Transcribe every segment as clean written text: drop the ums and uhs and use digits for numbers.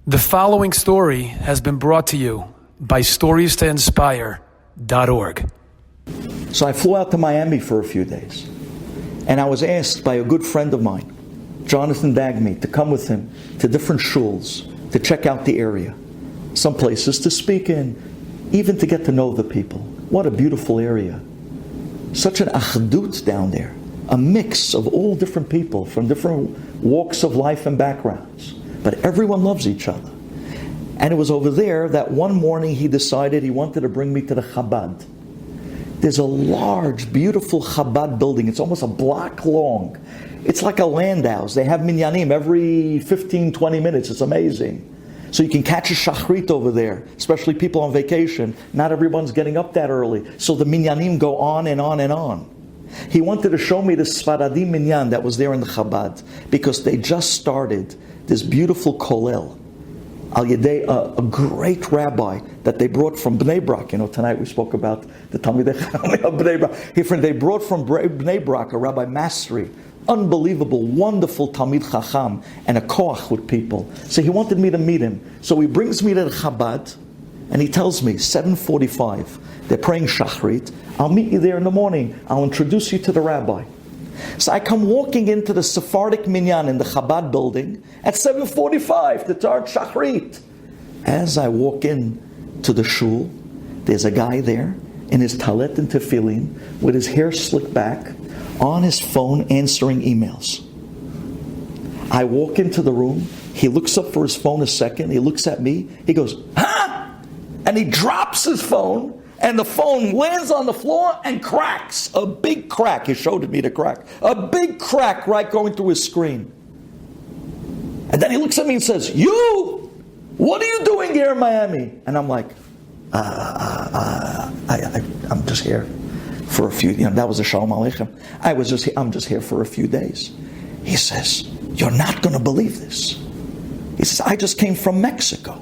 The following story has been brought to you by StoriesToInspire.org. So I flew out to Miami for a few days, and I was asked by a good friend of mine, Jonathan Dagme, to come with him to different shuls, to check out the area, some places to speak in, even to get to know the people. What a beautiful area. Such an achdut down there, a mix of all different people from different walks of life and backgrounds. But everyone loves each other. And it was over there that one morning he decided he wanted to bring me to the Chabad. There's a large, beautiful Chabad building. It's almost a block long. It's like a land house. They have minyanim every 15, 20 minutes. It's amazing. So you can catch a shachrit over there, especially people on vacation. Not everyone's getting up that early. So the minyanim go on and on and on. He wanted to show me the Sfaradi minyan that was there in the Chabad, because they just started this beautiful kollel al yedei a great rabbi that they brought from Bnei Brak. You know, tonight we spoke about the Talmidei Chachamim of Bnei Brak. They brought from Bnei Brak a Rabbi Masri, unbelievable, wonderful Talmid Chacham, and a koach with people. So he wanted me to meet him. So he brings me to the Chabad, and he tells me, 7:45, they're praying Shachrit. I'll meet you there in the morning. I'll introduce you to the rabbi. So I come walking into the Sephardic minyan in the Chabad building at 7:45 to start Shachrit. As I walk in to the shul, there's a guy there in his talet and tefillin with his hair slicked back on his phone answering emails. I walk into the room. He looks up for his phone a second. He looks at me. He goes, "Huh?" And he drops his phone. And the phone lands on the floor and cracks. A big crack. He showed me the crack. A big crack right going through his screen. And then he looks at me and says, "You? What are you doing here in Miami?" And I'm like, I'm just here for a few, that was a Shalom Aleichem. I'm just here for a few days. He says, "You're not going to believe this." He says, "I just came from Mexico.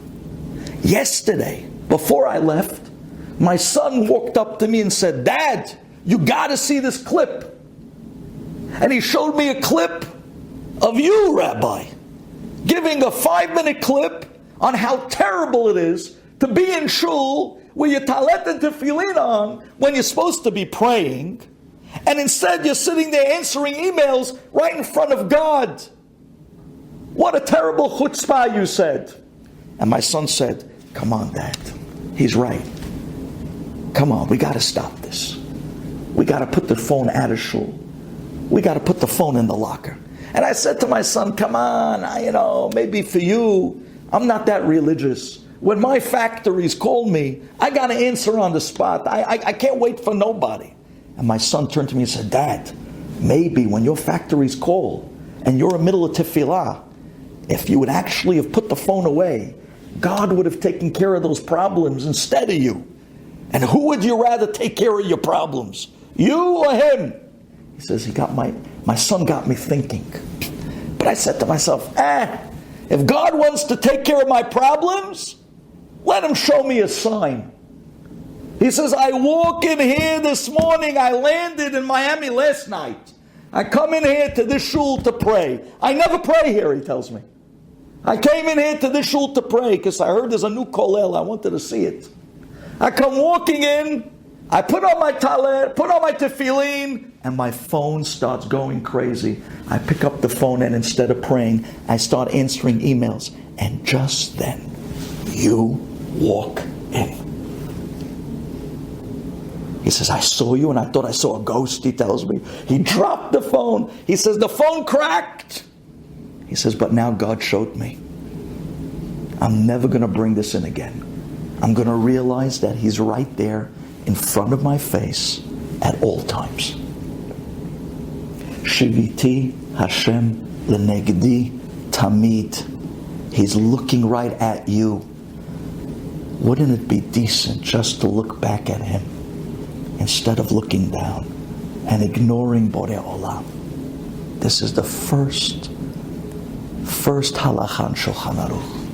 Yesterday, before I left, my son walked up to me and said, 'Dad, you got to see this clip.' And he showed me a clip of you, Rabbi, giving a 5-minute clip on how terrible it is to be in shul with your talet and tefillin on when you're supposed to be praying, and instead you're sitting there answering emails right in front of God. What a terrible chutzpah," you said. And my son said, "Come on, Dad, he's right. Come on, we got to stop this. We got to put the phone out of shul. We got to put the phone in the locker." And I said to my son, "Come on, maybe for you, I'm not that religious. When my factories call me, I got to answer on the spot. I can't wait for nobody." And my son turned to me and said, "Dad, maybe when your factories call and you're in the middle of tefillah, if you would actually have put the phone away, God would have taken care of those problems instead of you. And who would you rather take care of your problems, you or him?" He says, my son got me thinking. But I said to myself, if God wants to take care of my problems, let him show me a sign. He says, "I walk in here this morning. I landed in Miami last night. I come in here to this shul to pray. I never pray here," he tells me. "I came in here to this shul to pray because I heard there's a new kollel. I wanted to see it. I come walking in, I put on my talet, put on my tefillin, and my phone starts going crazy. I pick up the phone, and instead of praying, I start answering emails. And just then, you walk in." He says, "I saw you and I thought I saw a ghost," he tells me. He dropped the phone. He says, "The phone cracked." He says, "But now God showed me. I'm never going to bring this in again. I'm going to realize that He's right there in front of my face at all times. Shiviti Hashem lenegdi tamid." He's looking right at you. Wouldn't it be decent just to look back at Him instead of looking down and ignoring Borei Olam? This is the first halakha in Shulchan Aruch.